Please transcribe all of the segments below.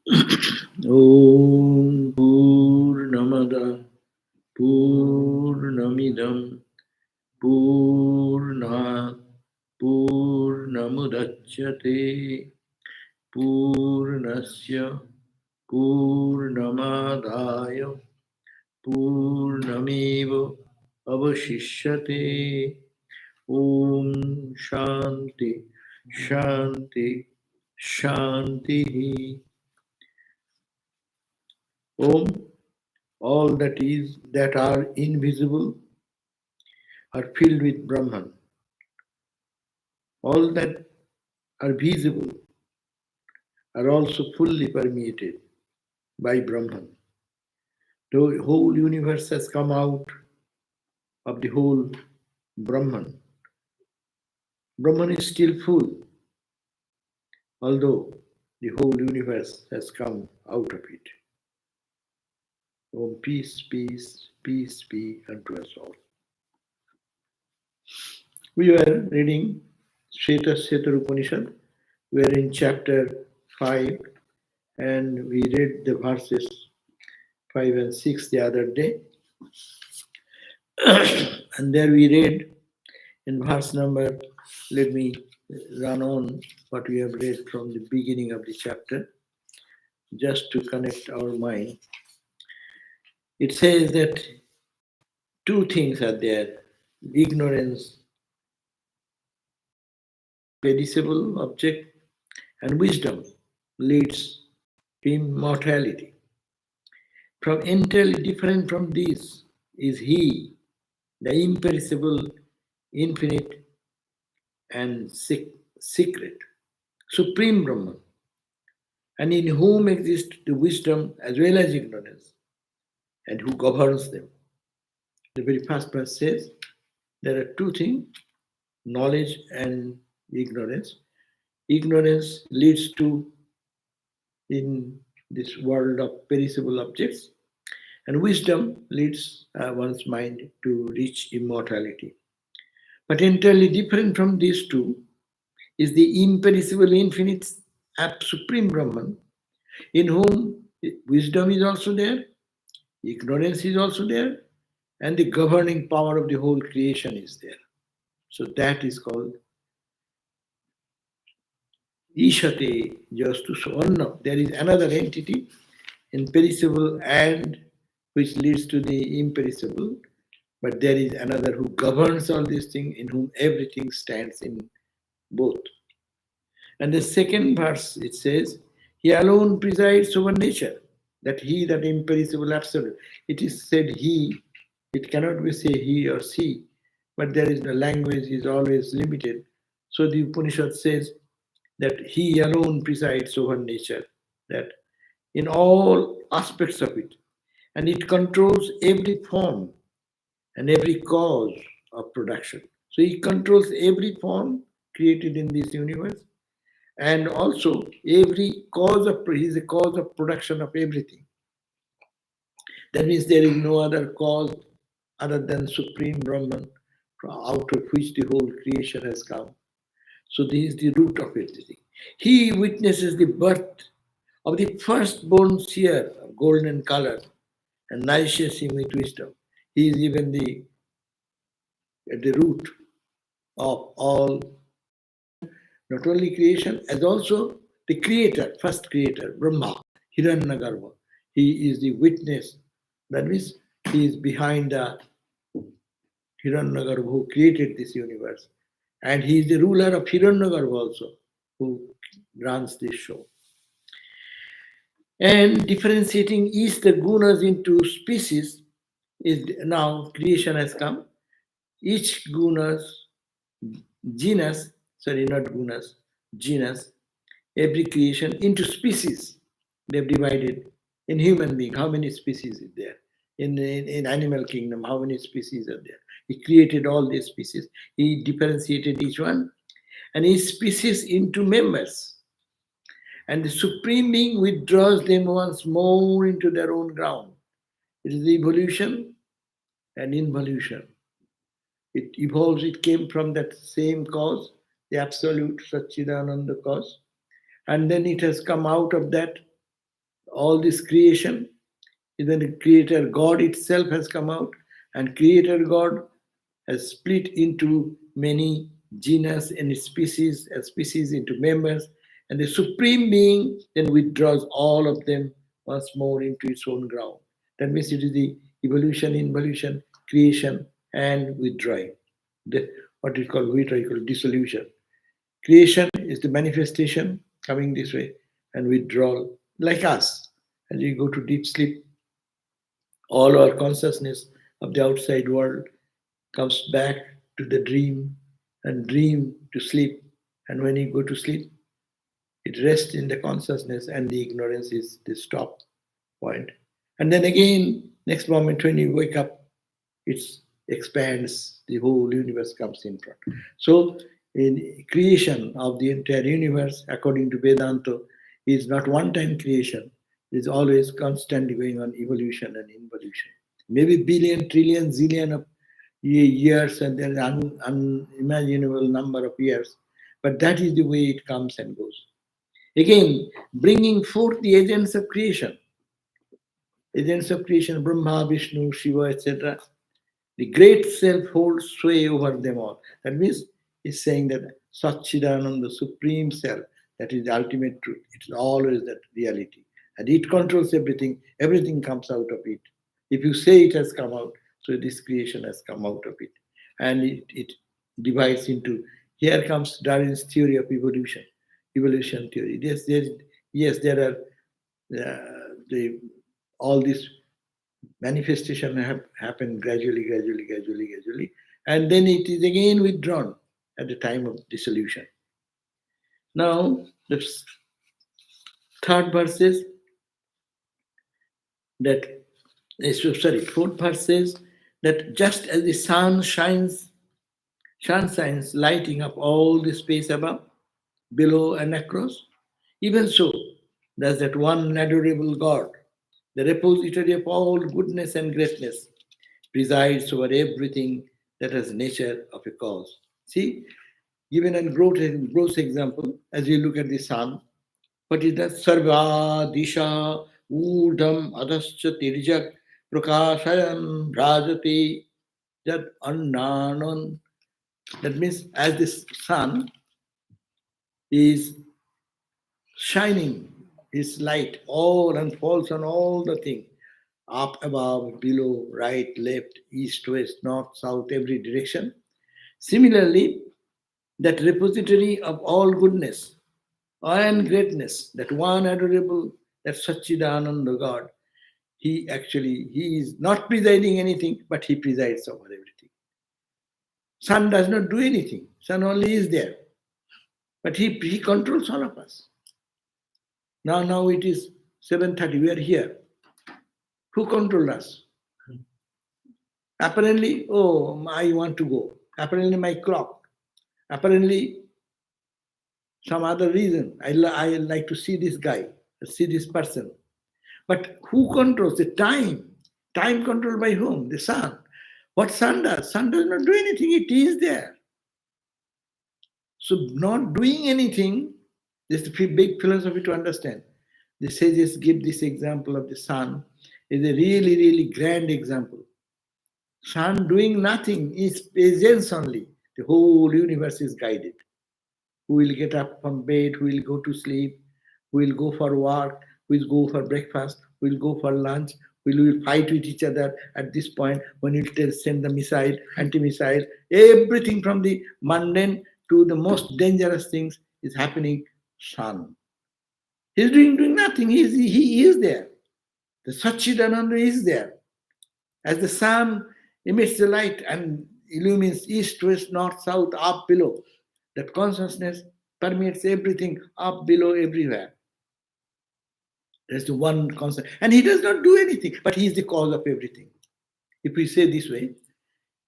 Om Purnamada Purnamidam Purnat Purnamudachyate Purnasya Purnamadaya Purnameva Avashishyate. Om Shanti Shanti Shanti. Om, all that are invisible are filled with Brahman. All that are visible are also fully permeated by Brahman. The whole universe has come out of the whole Brahman. Brahman is still full, although the whole universe has come out of it. Om, peace, peace, peace be unto us all. We were reading Shwetashwatara Upanishad. We are in chapter 5 and we read the verses 5 and 6 the other day. And there we read in verse number, let me run on what we have read from the beginning of the chapter, just to connect our mind. It says that two things are there: ignorance, perishable object, and wisdom leads to immortality. From entirely different from these is He, the imperishable, infinite, and secret, Supreme Brahman, and in whom exists the wisdom as well as ignorance, and who governs them. The very first verse says there are two things: knowledge and ignorance. Ignorance leads to, in this world of perishable objects, and wisdom leads one's mind to reach immortality. But entirely different from these two is the imperishable, infinite, supreme Brahman, in whom wisdom is also there, ignorance is also there, and the governing power of the whole creation is there. So that is called Ishate Jastu Swarna. There is another entity, imperishable and which leads to the imperishable, but there is another who governs all these things, in whom everything stands in both. And the second verse it says, He alone presides over nature, that He, that imperishable absolute. It is said He, it cannot be say He or she, but there is the language is always limited. So the Upanishad says that He alone presides over nature, that in all aspects of it, and it controls every form and every cause of production. So He controls every form created in this universe, and also every cause of, He is a cause of production of everything. That means there is no other cause other than Supreme Brahman, out of which the whole creation has come. So this is the root of everything. He witnesses the birth of the firstborn seer of golden color and nourishes him with wisdom. He is even at the root of all, not only creation, as also the creator, first creator, Brahma, Hiranyagarbha. He is the witness. That means he is behind the Hiranyagarbha who created this universe. And he is the ruler of Hiranyagarbha also, who runs this show. And differentiating each the gunas into species is now creation has come. Each gunas, genus, sorry, not gunas, genus, every creation into species. They've divided in human being. How many species is there? In animal kingdom, how many species are there? He created all these species. He differentiated each one, and each species into members. And the Supreme Being withdraws them once more into their own ground. It is evolution and involution. It evolves, it came from that same cause, the absolute Satchidananda cause. And then it has come out of that all this creation, then the creator God itself has come out, and creator God has split into many genus and species into members, and the supreme being then withdraws all of them once more into its own ground. That means it is the evolution, involution, creation, and withdrawing. What is called dissolution. Creation is the manifestation coming this way, and withdrawal, like us. As we go to deep sleep, all our consciousness of the outside world comes back to the dream, and dream to sleep. And when you go to sleep, it rests in the consciousness, and the ignorance is the stop point. And then again, next moment when you wake up, it expands, the whole universe comes in front. So, in creation of the entire universe, according to Vedanta, is not one time creation, it is always constantly going on evolution and involution. Maybe billion, trillion, zillion of years, and there is unimaginable number of years, but that is the way it comes and goes. Again, bringing forth the agents of creation, Brahma, Vishnu, Shiva, etc. The great self holds sway over them all. That means it's saying that Satchidananda, the supreme self, that is the ultimate truth. It's always that reality. And it controls everything. Everything comes out of it. If you say it has come out, so this creation has come out of it. And it divides into, here comes Darwin's theory of evolution, evolution theory. There are all these manifestation have happened gradually, and then it is again withdrawn at the time of dissolution. Now, the third verse says that, fourth verse says that just as the sun shines, lighting up all the space above, below, and across, even so does that one adorable God, the repository of all goodness and greatness, presides over everything that has nature of a cause. See, given a gross example, as you look at the sun, what is that? Sarva disha urdham adascha tirjak prakashayam rajati jad annanan. That means as the sun is shining his light all and falls on all the things, up, above, below, right, left, east, west, north, south, every direction. Similarly, that repository of all goodness and greatness, that one adorable, that Satchidananda God, he is not presiding anything, but he presides over everything. Sun does not do anything. Sun only is there. But he controls all of us. Now it is 7:30, we are here. Who controls us? Apparently, I want to go. Apparently, my clock. Apparently, some other reason. I like to see this guy, see this person. But who controls the time? Time controlled by whom? The sun. What sun does? Sun does not do anything. It is there. So not doing anything, this is a big philosophy to understand. The sages give this example of the sun. Is a really, really grand example. Sun doing nothing is presence only. The whole universe is guided. Who will get up from bed, who will go to sleep, who will go for work, who will go for breakfast, who will go for lunch, who will fight with each other at this point when you send the missile, anti-missile, everything from the mundane to the most dangerous things is happening. Sun. He's doing nothing. He is there. The Satchidananda is there. As the sun emits the light and illumines east, west, north, south, up, below, that consciousness permeates everything, up, below, everywhere. There's the one constant. And he does not do anything, but he is the cause of everything. If we say this way,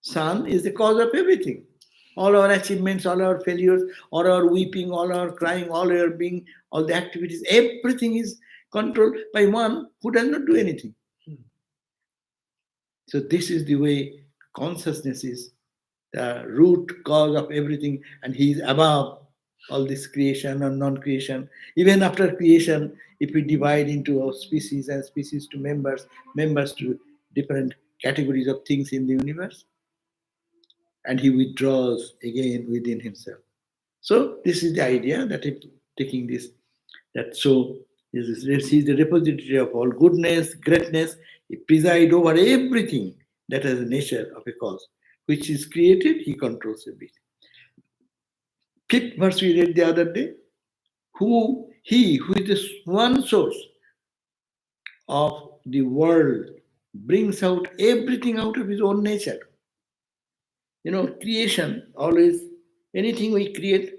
sun is the cause of everything. All our achievements, all our failures, all our weeping, all our crying, all our being, all the activities, everything is controlled by one who does not do anything. So this is the way consciousness is the root cause of everything, and he is above all this creation or non-creation. Even after creation, if we divide into our species and species to members, members to different categories of things in the universe, and he withdraws again within himself. So this is the idea that it taking this, that so this is the repository of all goodness, greatness. He preside over everything that has the nature of a cause, which is created, he controls everything. Fifth verse we read the other day, he who is the one source of the world brings out everything out of his own nature. Creation, always, anything we create,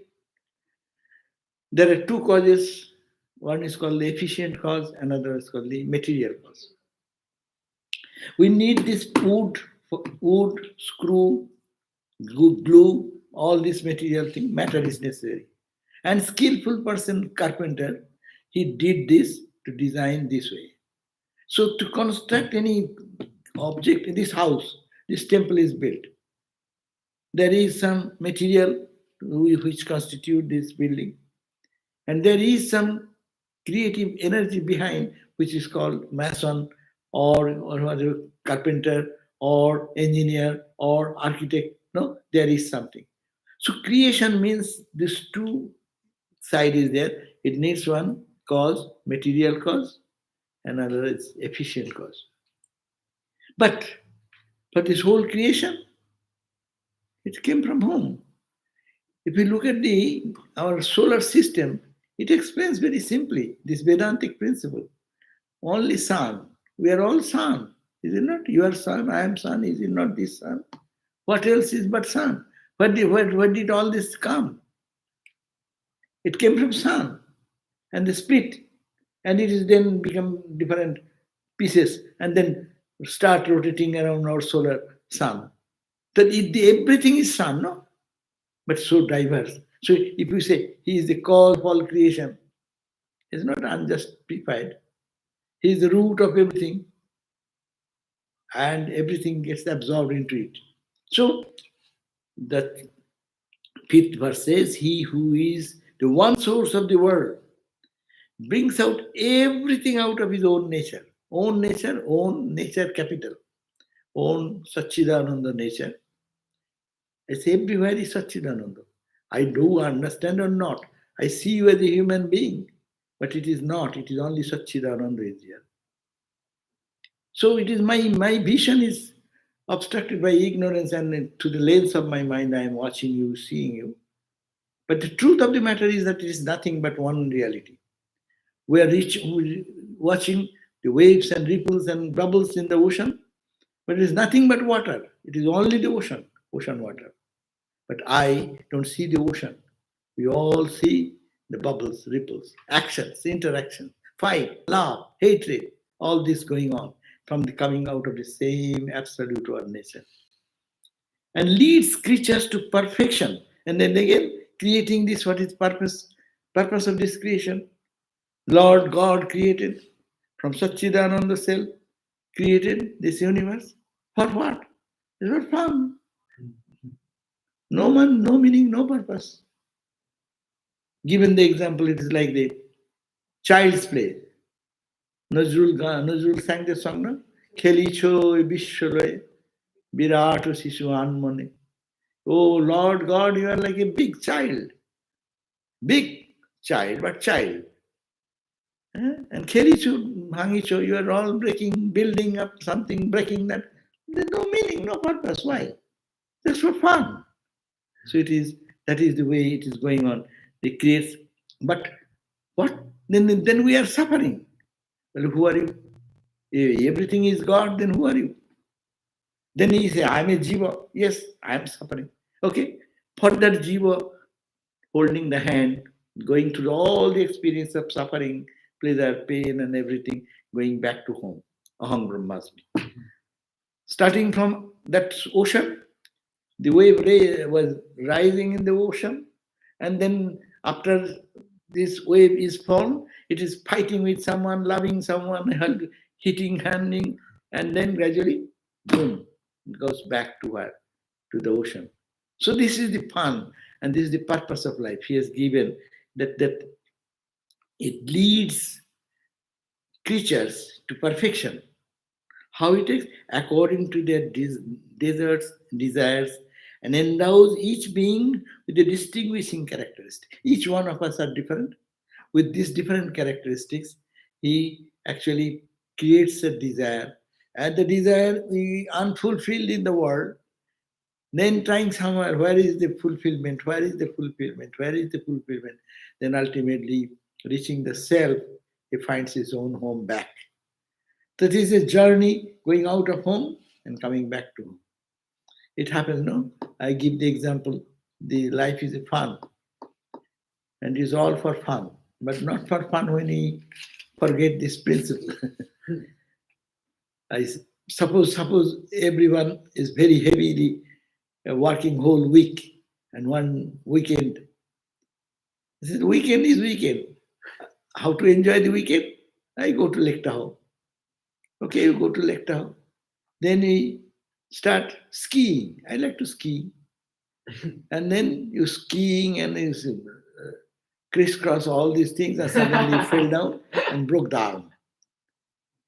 there are two causes. One is called the efficient cause, another is called the material cause. We need this wood, screw, glue, all this material thing, matter is necessary. And skillful person, carpenter, he did this to design this way. So to construct any object in this house, this temple is built. There is some material which constitute this building. And there is some creative energy behind, which is called mason or carpenter or engineer or architect. No, there is something. So creation means this two side is there. It needs one cause, material cause, another is efficient cause. But for this whole creation, it came from whom? If you look at our solar system, it explains very simply this Vedantic principle. Only sun. We are all sun. Is it not? You are sun, I am sun. Is it not this sun? What else is but sun? Where did all this come? It came from sun and the split. And it is then become different pieces and then start rotating around our solar sun. That everything is sun, no? But so diverse. So if you say he is the cause of all creation, it's not unjustified. He is the root of everything, and everything gets absorbed into it. So the fifth verse says, he who is the one source of the world brings out everything out of his own nature. Own nature capital. Own Satchidananda nature. It's everywhere is Satchidananda. I do understand or not. I see you as a human being, but it is not. It is only Satchidananda is here. So it is my vision is obstructed by ignorance, and to the lens of my mind I am watching you, seeing you. But the truth of the matter is that it is nothing but one reality. We are watching the waves and ripples and bubbles in the ocean, but it is nothing but water. It is only the ocean water. But I don't see the ocean. We all see the bubbles, ripples, actions, interactions, fight, love, hatred, all this going on from the coming out of the same absolute one nature. And leads creatures to perfection. And then again, creating this, what is purpose of this creation? Lord God created from Satchidananda self, created this universe. For what? It's not fun. No meaning, no purpose. Given the example, it is like the child's play. Nazrul sang the song, no? Khelicho Bishwaloy, Birato Sishu Anmone. Oh Lord God, you are like a big child. Big child, but child. And Khelicho, Hangicho, you are all building up something, breaking that. There's no meaning, no purpose. Why? Just for fun. So that is the way it is going on. It creates, but what? Then we are suffering. Well, who are you? If everything is God, then who are you? Then he say, I am a jiva. Yes, I am suffering. Okay. For that jiva, holding the hand, going through all the experience of suffering, pleasure, pain, and everything, going back to home. Aham Brahmasmi. Starting from that ocean, the wave was rising in the ocean, and then after this wave is formed, it is fighting with someone, loving someone, hitting, handing, and then gradually, boom, it goes back to where? To the ocean. So this is the fun. And this is the purpose of life. He has given that it leads creatures to perfection. How it is? According to their deserts, desires, and endows each being with a distinguishing characteristic. Each one of us are different. With these different characteristics, he actually creates a desire. And the desire we unfulfilled in the world, then trying somewhere, where is the fulfillment? Where is the fulfillment? Where is the fulfillment? Then ultimately reaching the self, he finds his own home back. That is a journey going out of home and coming back to home. It happens, no? I give the example, the life is a fun and is all for fun, but not for fun when we forget this principle. I suppose everyone is very heavily working whole week and one weekend. This is weekend is weekend. How to enjoy the weekend? I go to Lake Tahoe. Okay, you go to Lake Tahoe. Then we start skiing. I like to ski. And then you skiing and you crisscross all these things and suddenly fell down and broke the arm.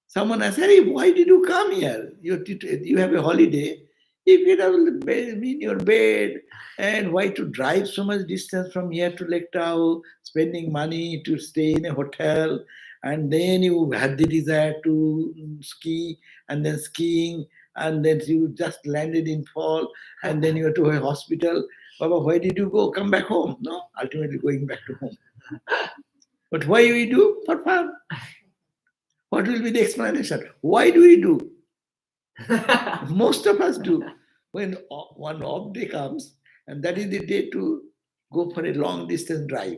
Someone asked, hey, why did you come here? You have a holiday. You get out of the bed, in your bed, and why to drive so much distance from here to Lake Tahoe, spending money to stay in a hotel, and then you had the desire to ski, and then skiing, and then you just landed in fall, and then you were to a hospital. Baba, why did you go? Come back home. No, ultimately going back to home. But why we do? For fun. What will be the explanation? Why do we do? Most of us do. When one off day comes, and that is the day to go for a long distance drive.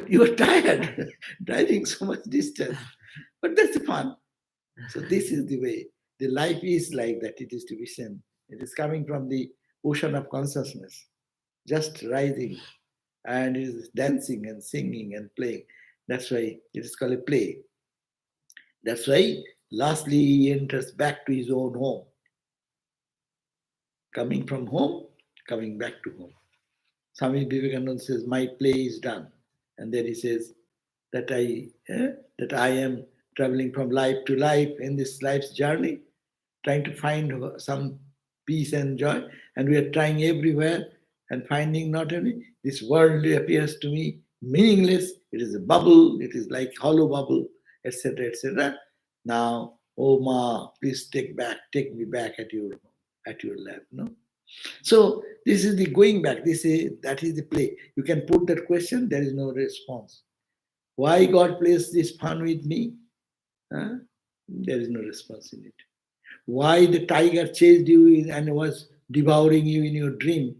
You're tired driving so much distance. But that's the fun. So this is the way. The life is like that. It is to be seen. It is coming from the ocean of consciousness, just rising, and it is dancing and singing and playing. That's why it is called a play. That's why lastly he enters back to his own home. Coming from home, coming back to home. Swami Vivekananda says, my play is done. And then he says that I am traveling from life to life in this life's journey, trying to find some peace and joy. And we are trying everywhere and finding not only this world appears to me meaningless, it is a bubble, it is like hollow bubble, etc., etc. Now, oh Ma, please take me back at your lap. No? So this is the going back. That is the play. You can put that question, there is no response. Why God plays this fun with me? Huh? There is no response in it. Why the tiger chased you and was devouring you in your dream?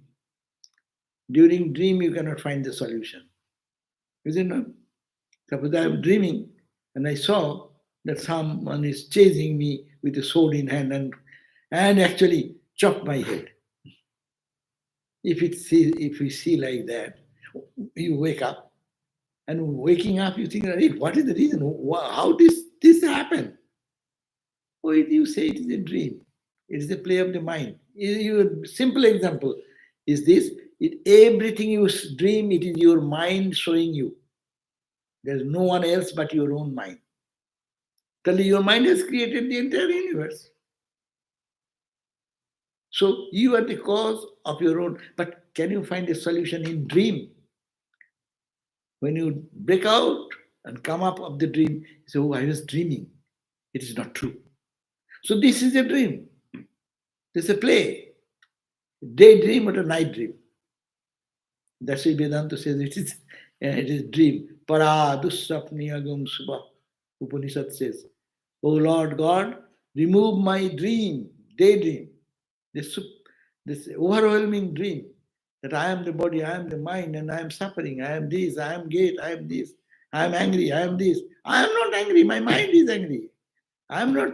During dream, you cannot find the solution. Is it not? Suppose I am dreaming and I saw that someone is chasing me with a sword in hand and actually chop my head. If we see like that, you wake up, and waking up you think, hey, what is the reason? How this happen? Oh, you say it is a dream. It is a play of the mind. Simple example is this: everything you dream, it is your mind showing you. There is no one else but your own mind. Tell you, your mind has created the entire universe. So you are the cause of your own. But can you find a solution in dream? When you break out and come up of the dream, you say, oh, I was dreaming. It is not true. So this is a dream. This is a play. Daydream or a night dream. That's why Vedanta says it is dream. Para dussapniyagam subha. Upanishad says, oh Lord God, remove my dream, daydream, this overwhelming dream that I am the body, I am the mind, and I am suffering, I am this, I am gate, I am this, I am angry, I am this. I am not angry, my mind is angry. I am not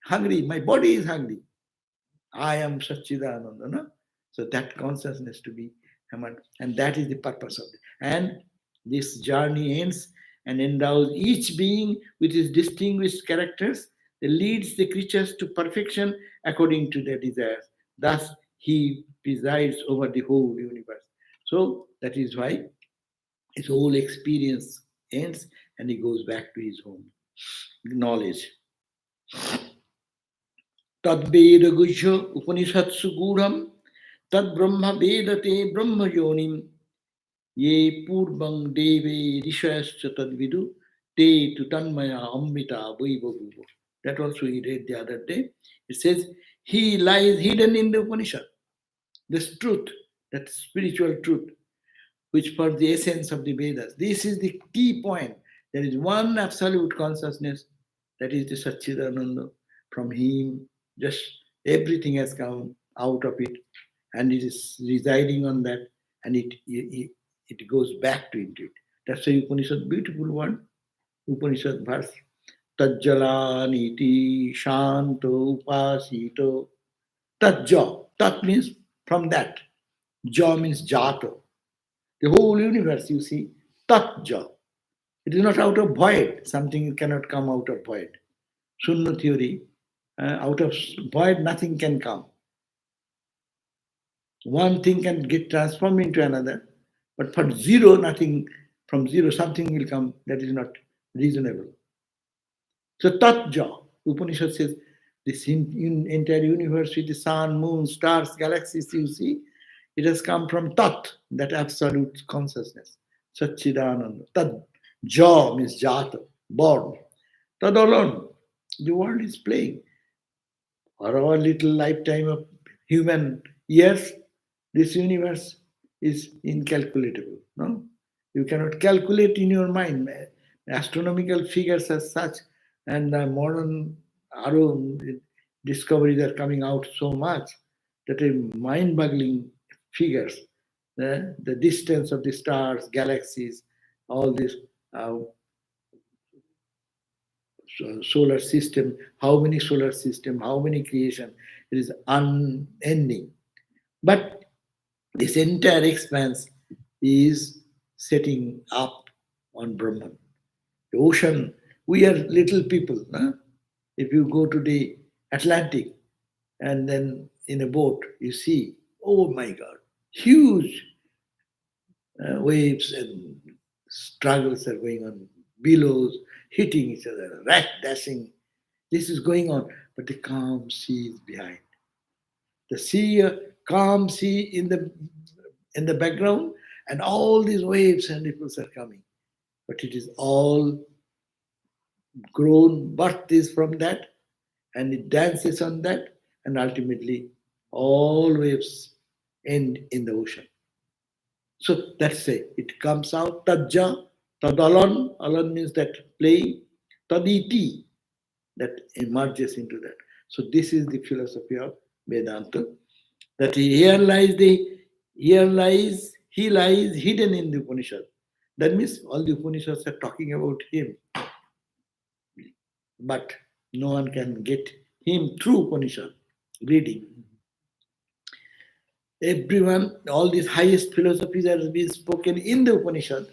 hungry, my body is hungry. I am Satchidananda. No? So that consciousness to be hammered, and that is the purpose of it. And this journey ends and endows each being with his distinguished characters, leads the creatures to perfection according to their desires. Thus, he presides over the whole universe. So that is why his whole experience ends and he goes back to his home knowledge. Tad Veda Gujya Upanishadsu Gudham Tad Brahma Vedate Brahma Yonim Ye Purvang Deve Rishayascha Tad Vidu Te Tutanmaya Amrita Vaibhavuva. That also he read the other day. It says, he lies hidden in the Upanishad. This truth, that spiritual truth, which for the essence of the Vedas. This is the key point. There is one absolute consciousness, that is the Satchidananda. From him, just everything has come out of it, and it is residing on that, and it goes back to it. That's why Upanishad, beautiful one, Upanishad verse. Tajjalaniti shanto upasito. Tajja. Tat means from that. Ja means jato. The whole universe, you see, tatja. It is not out of void. Something cannot come out of void. Shunya theory, out of void nothing can come. One thing can get transformed into another, but for zero, nothing, from zero something will come. That is not reasonable. So tatja, Upanishad says, this entire universe with the sun, moon, stars, galaxies, you see, it has come from Tat, that absolute consciousness. Satchidananda. Tad Ja means Jata, born. Tad alone. The world is playing. For our little lifetime of human years, this universe is incalculable. No? You cannot calculate in your mind. Astronomical figures as such, and modern discoveries are coming out so much that a mind-boggling figures. The distance of the stars, galaxies, all this solar system, how many solar system, how many creation, it is unending. But this entire expanse is setting up on Brahman. The ocean, we are little people. Huh? If you go to the Atlantic and then in a boat, you see, oh my God, huge waves and struggles are going on, billows hitting each other, wreck dashing. This is going on, but the calm sea is behind. The sea, calm sea in the background, and all these waves and ripples are coming. But it is all grown, birth is from that, and it dances on that, and ultimately all waves end in the ocean. So that's it. It comes out tajja, tadalan, alan means that playing, taditi, that emerges into that. So this is the philosophy of Vedanta. That he lies hidden in the Upanishad. That means all the Upanishads are talking about him. But no one can get him through Upanishad reading. Everyone, all these highest philosophies are being spoken in the Upanishad.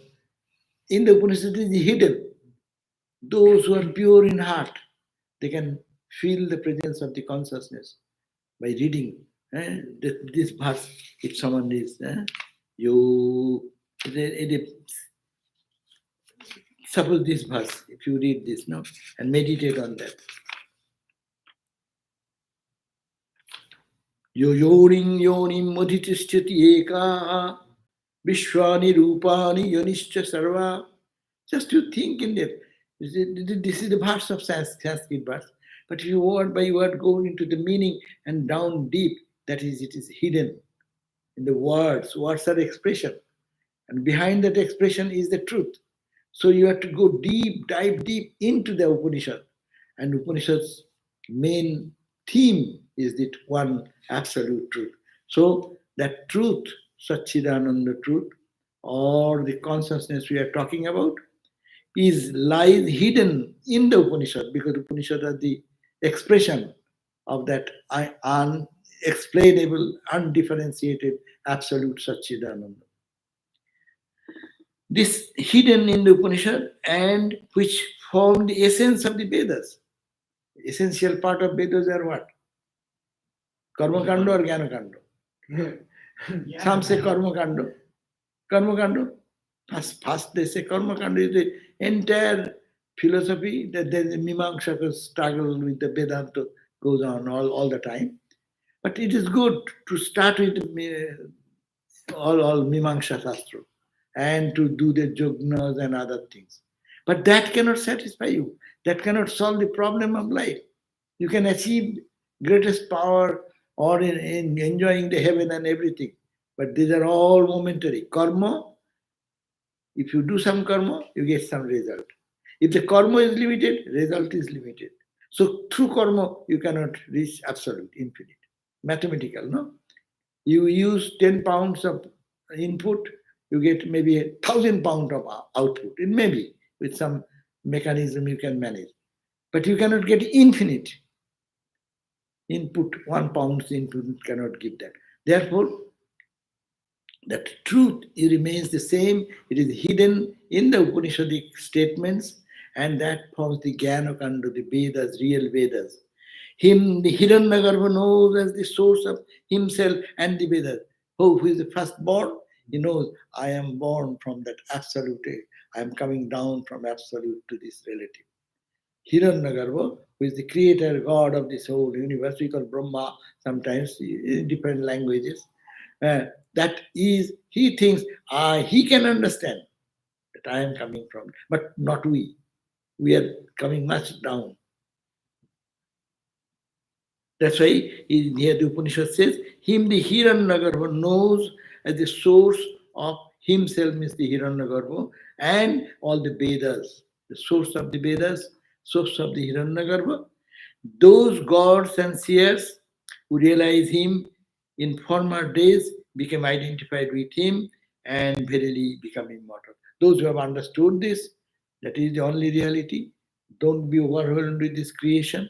In the Upanishad is hidden. Those who are pure in heart, they can feel the presence of the consciousness by reading this verse. If someone is, suppose this verse, if you read this now and meditate on that. Yo yonim yonim madhitishyati eka vishwani rupani yonischa sarva. Just to think in that. This is the verse of Sanskrit verse. But if you word by word go into the meaning and down deep, that is, it is hidden in the words. Words are expression. And behind that expression is the truth. So you have to go deep, dive deep into the Upanishad. And Upanishad's main theme is that one absolute truth. So that truth, Satchidananda truth, or the consciousness we are talking about, lies hidden in the Upanishad, because Upanishad are the expression of that unexplainable, undifferentiated, absolute Satchidananda. This hidden in the Upanishad, and which form the essence of the Vedas. Essential part of Vedas are what? Karma Kando or Jnana Kando? Some say Karma Kando. Karma Kanda. First they say Karma Kanda is the entire philosophy that there is a Mimamsaka struggle with the Vedanta goes on all the time. But it is good to start with all Mimamsa Shastra and to do the jognas and other things. But that cannot satisfy you. That cannot solve the problem of life. You can achieve greatest power or in enjoying the heaven and everything. But these are all momentary. Karma, if you do some karma, you get some result. If the karma is limited, result is limited. So through karma, you cannot reach absolute, infinite. Mathematical, no? You use 10 pounds of input, you get maybe 1,000 pounds of output. It may be with some mechanism you can manage. But you cannot get infinite input. 1 pound's input cannot give that. Therefore, that truth it remains the same. It is hidden in the Upanishadic statements, and that forms the Jnana-kanda, the Vedas, real Vedas. Him, the Hiranyagarbha knows as the source of himself and the Vedas. Who is the firstborn? He knows, I am born from that absolute. I am coming down from absolute to this relative. Hiranyagarbha, who is the creator, God of this whole universe, we call Brahma sometimes in different languages. That is, he thinks, he can understand that I am coming from, but not we. We are coming much down. That's why here the Upanishad says, him the Hiranyagarbha knows as the source of himself, means the Hiranyagarbha, and all the Vedas, the source of the Vedas, source of the Hiranyagarbha. Those gods and seers who realize him in former days became identified with him and verily become immortal. Those who have understood this, that is the only reality. Don't be overwhelmed with this creation.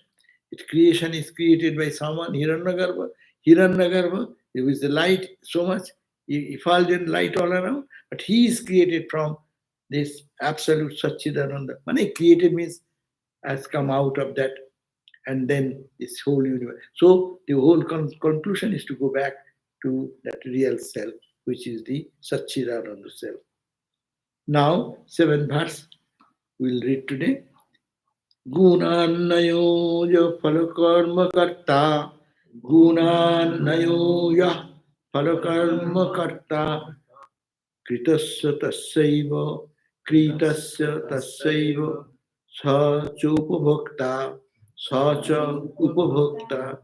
Its creation is created by someone, Hiranyagarbha. Hiranyagarbha, there is the light so much, effulgent light all around, but he is created from this absolute Satchidananda. When created means has come out of that, and then this whole universe. So the whole conclusion is to go back to that real self, which is the Satchidananda self. Now, 7th verse we'll read today. Gunanayo ya phalakarma karta, Gunanayo ya phalakarma karta, Kritasya tassaiva, Kritasya tassaiva, Sa chopabhakta, Sa cha upabhakta,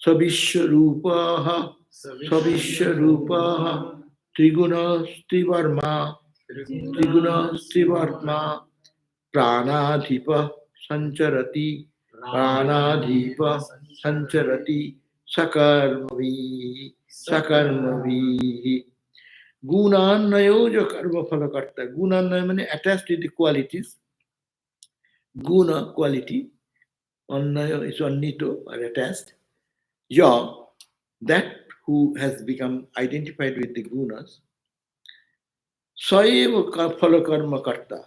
Savishwarupaha, Savishwarupaha, Trigunastivarma, Trigunastivarma, Pranadhipa Sancharati, Pranadhipa Sancharati, Sakarmavi, Sakarmavi. Gunanayoja karma phalakarta. Gunanaya means attached to the qualities. Guna, quality. Annaya is annito, or attached. Ya, that who has become identified with the gunas. Saeva phalakarma karta.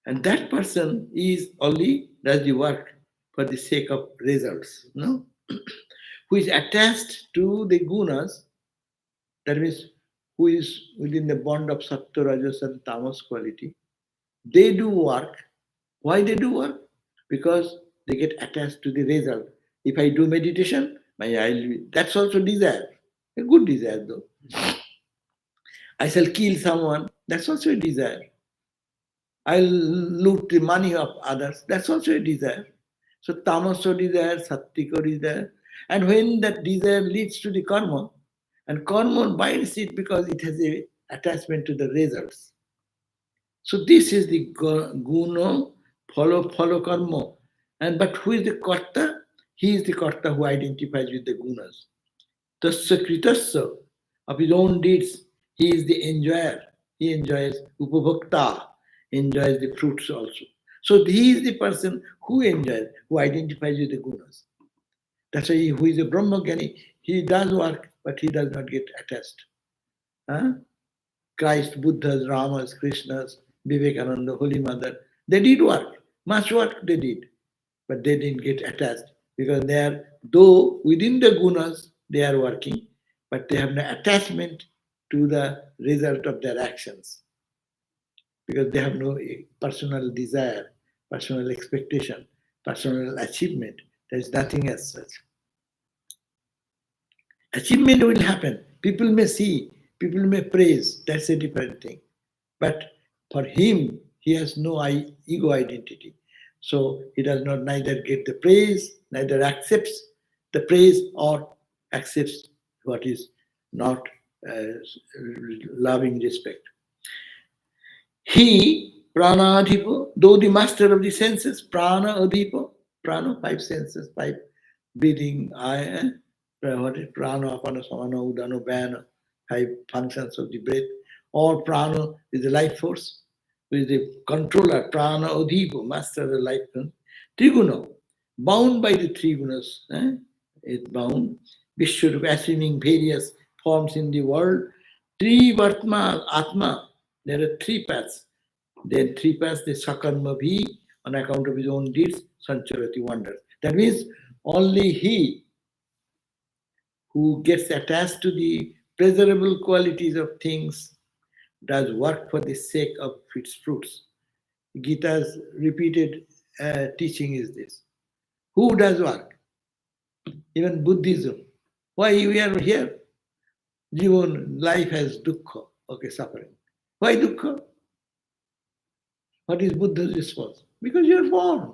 And that person is only does the work for the sake of results, no? Who is attached to the gunas, that means who is within the bond of sattva, rajas, and tamas quality. They do work. Why they do work? Because they get attached to the result. If I do meditation, that's also desire. A good desire though. I shall kill someone, that's also a desire. I'll loot the money of others, that's also a desire. So tamaso desire, sattiko desire. And when that desire leads to the karma, and karma binds it because it has a attachment to the results. So this is the guna, follow karma. But who is the karta? He is the karta who identifies with the gunas. Tasya kritasya, of his own deeds, he is the enjoyer. He enjoys upabhakta, enjoys the fruits also. So he is the person who enjoys, who identifies with the gunas. That's why who is a Brahmajnani, he does work, but he does not get attached. Christ, Buddhas, Ramas, Krishnas, Vivekananda, Holy Mother, they did work, much work they did, but they didn't get attached because they are, though within the gunas they are working, but they have no attachment to the result of their actions, because they have no personal desire, personal expectation, personal achievement. There is nothing as such. Achievement will happen. People may see, people may praise. That's a different thing. But for him, he has no ego identity. So he does not neither get the praise, neither accepts the praise or accepts what is not loving respect. He, prana adhipo, though the master of the senses, prana adhipo, prana, five senses, five breathing, prana, apana, samana, udana, vyana, five functions of the breath, or prana is the life force, who is the controller, prana adhipo, master of the life force, triguna, bound by the three gunas, is bound, Vishwarup, assuming various forms in the world, Trivartma, Atma, there are three paths. Then three paths, the Sakarma bhi, on account of his own deeds, Sancharati wonders. That means only he who gets attached to the pleasurable qualities of things does work for the sake of its fruits. Gita's repeated teaching is this. Who does work? Even Buddhism. Why we are here? Jivan, life has dukkha, okay, suffering. Why dukkha? What is Buddha's response? Because you are born.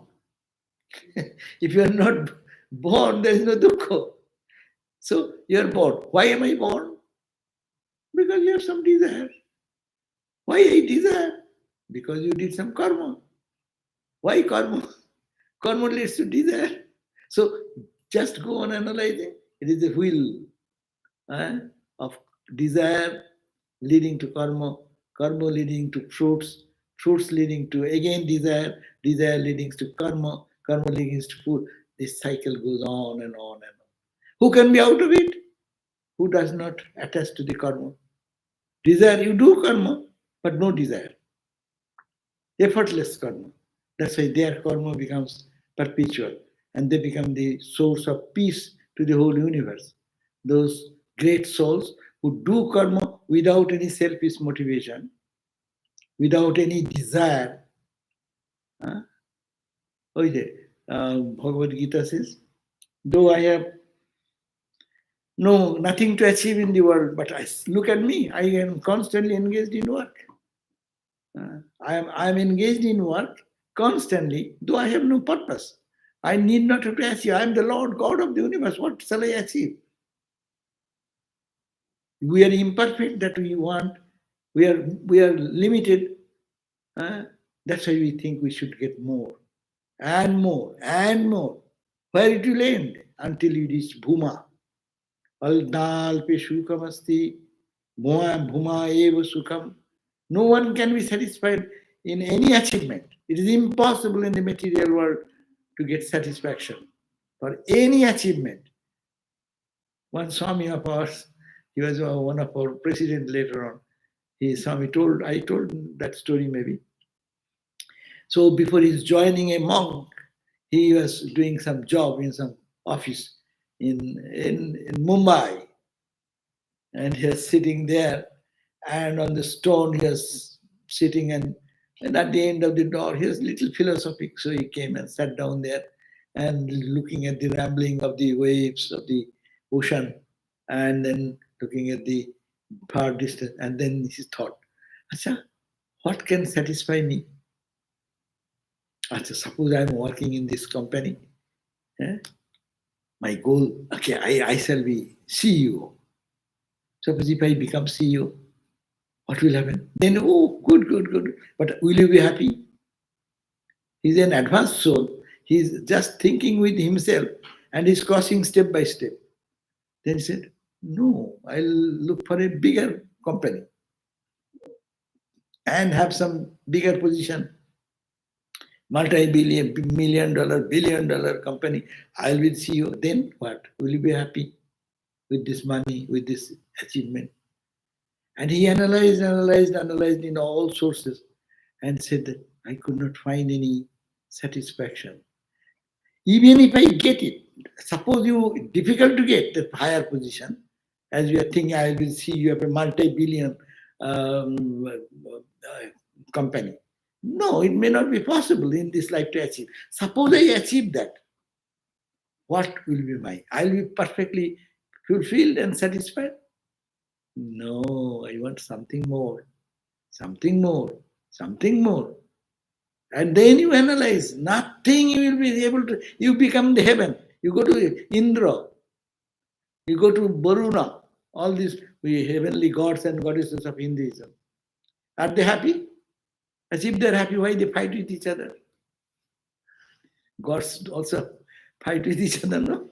If you are not born, there is no dukkha. So you are born. Why am I born? Because you have some desire. Why I desire? Because you did some karma. Why karma? Karma leads to desire. So just go on analyzing. It is the wheel of desire leading to karma, karma leading to fruits, fruits leading to again desire, desire leading to karma, karma leading to food. This cycle goes on and on and on. Who can be out of it? Who does not attach to the karma? Desire, you do karma, but no desire. Effortless karma. That's why their karma becomes perpetual and they become the source of peace to the whole universe. Those great souls who do karma without any selfish motivation, without any desire. Bhagavad Gita says, though I have nothing to achieve in the world, but look at me, I am constantly engaged in work. I am engaged in work constantly, though I have no purpose. I need not have to achieve. I am the Lord God of the universe. What shall I achieve? We are imperfect that we want. We are limited. That's why we think we should get more and more and more. Where it will end until you reach Bhuma. Aldal pe shukamasti, bhuma eva sukham. No one can be satisfied in any achievement. It is impossible in the material world to get satisfaction for any achievement. One Swami of ours, he was one of our president later on. I told that story maybe. So before he's joining a monk, he was doing some job in some office in Mumbai. And he was sitting there, and on the stone he was sitting, and at the end of the door he was a little philosophic. So he came and sat down there and looking at the rambling of the waves of the ocean, and then looking at the far distance, and then he thought, Acha, what can satisfy me? Acha, suppose I am working in this company. My goal, okay, I shall be CEO. Suppose if I become CEO, what will happen? Then, good. But will you be happy? He's an advanced soul. He's just thinking with himself and he's crossing step by step. Then he said, no, I'll look for a bigger company and have some bigger position. Multi-billion, billion-dollar company. I'll be CEO. Then what? Will you be happy with this money, with this achievement? And he analyzed in all sources and said that I could not find any satisfaction. Even if I get it, suppose difficult to get the higher position, As you are thinking, I will see you have a multi-billion um, company. No, it may not be possible in this life to achieve. Suppose I achieve that, what will be mine? I'll be perfectly fulfilled and satisfied? No, I want something more, something more, something more. And then you analyze, nothing you will be able to, you become the heaven. You go to Indra, you go to Varuna, all these heavenly gods and goddesses of Hinduism. Are they happy? As if they're happy, why they fight with each other? Gods also fight with each other, no?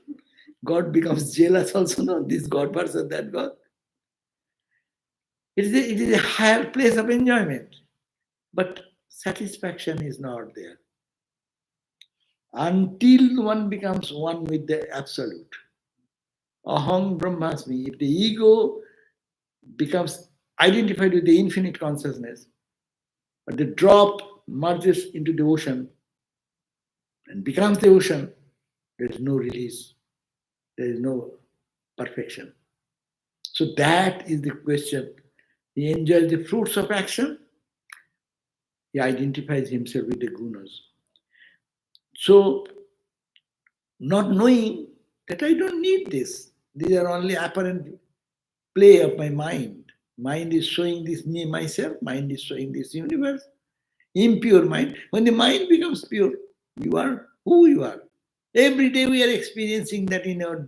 God becomes jealous also, no? This God versus that God. It is a higher place of enjoyment. But satisfaction is not there. Until one becomes one with the Absolute. Aham Brahmasmi. If the ego becomes identified with the infinite consciousness, but the drop merges into the ocean and becomes the ocean, there is no release, there is no perfection. So that is the question. He enjoys the fruits of action, he identifies himself with the gunas. So, not knowing that I don't need this, these are only apparent play of my mind. Mind is showing this me, myself, mind is showing this universe. Impure mind. When the mind becomes pure, you are who you are. Every day we are experiencing that in our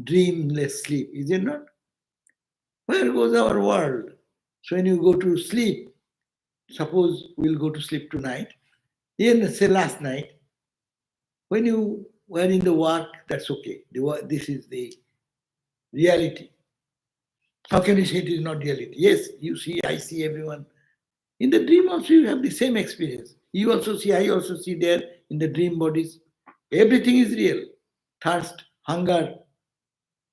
dreamless sleep, is it not? Where goes our world? So when you go to sleep, suppose we'll go to sleep tonight, even say last night, when you were in the work, that's okay. This is the reality. How can you say it is not reality? Yes, you see, I see everyone. In the dream also you have the same experience. You also see, I also see there in the dream bodies. Everything is real. Thirst, hunger,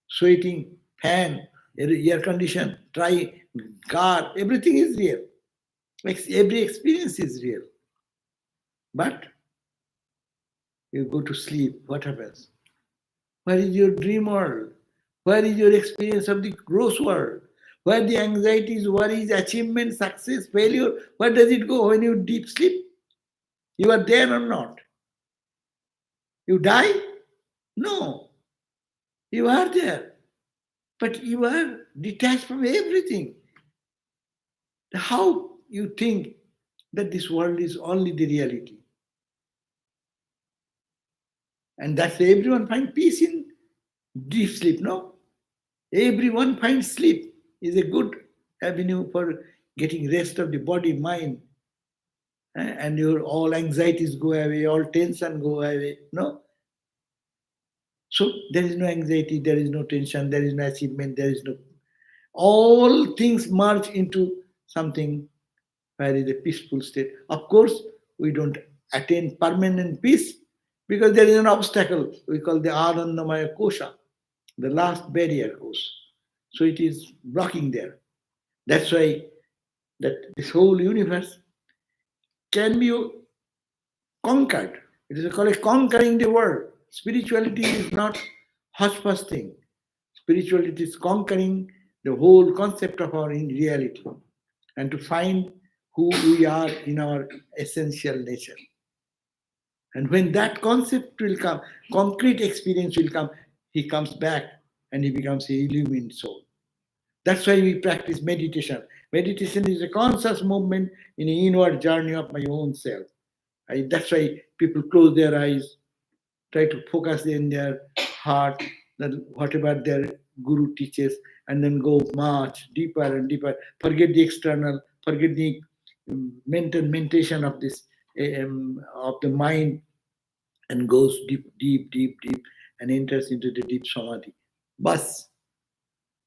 sweating, fan, air condition, try, car, everything is real. Every experience is real. But you go to sleep, what happens? Where is your dream world? Where is your experience of the gross world? Where the anxieties, worries, achievement, success, failure, where does it go when you deep sleep? You are there or not? You die? No. You are there. But you are detached from everything. How you think that this world is only the reality? And that's why everyone finds peace in deep sleep, no? Everyone finds sleep is a good avenue for getting rest of the body, mind, and your all anxieties go away, all tension go away, no? So there is no anxiety, there is no tension, there is no achievement, there is no... All things merge into something where is a peaceful state. Of course, we don't attain permanent peace because there is an obstacle we call the Anandamaya Kosha, the last barrier course. So it is blocking there. That's why that this whole universe can be conquered. It is called conquering the world. Spirituality is not hush-hush thing. Spirituality is conquering the whole concept of our reality and to find who we are in our essential nature. And when that concept will come, concrete experience will come, he comes back and he becomes an illumined soul. That's why we practice meditation. Meditation is a conscious movement in an inward journey of my own self. That's why people close their eyes, try to focus in their heart, that whatever their guru teaches, and then go much deeper and deeper. Forget the external, forget the mental mentation of this of the mind, and goes deep, deep, deep, deep, and enters into the deep samadhi. Bas,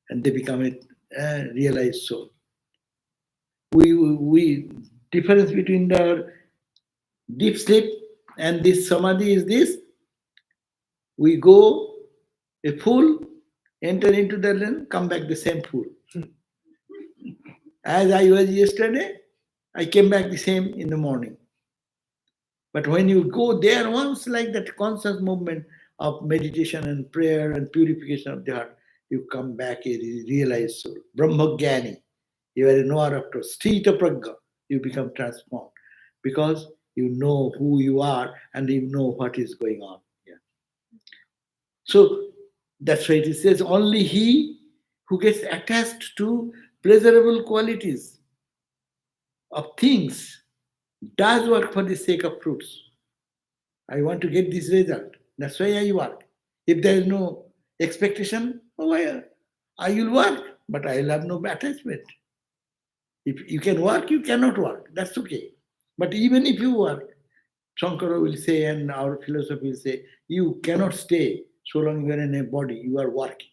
and they become a realized soul. We difference between the deep sleep and this samadhi is this: we go a fool, enter into the land, come back the same fool. As I was yesterday, I came back the same in the morning. But when you go there once, like that conscious movement of meditation and prayer and purification of the heart, you come back a realized soul. Brahmagyani, you are a knower of truth. Sthita pragya, you become transformed because you know who you are and you know what is going on. Yeah. So that's why it says only he who gets attached to pleasurable qualities of things does work for the sake of fruits. I want to get this result. That's why I work. If there is no expectation, oh, I will work, but I will have no attachment. If you can work, you cannot work. That's okay. But even if you work, Shankara will say, and our philosophy will say, you cannot stay so long you are in a body. You are working.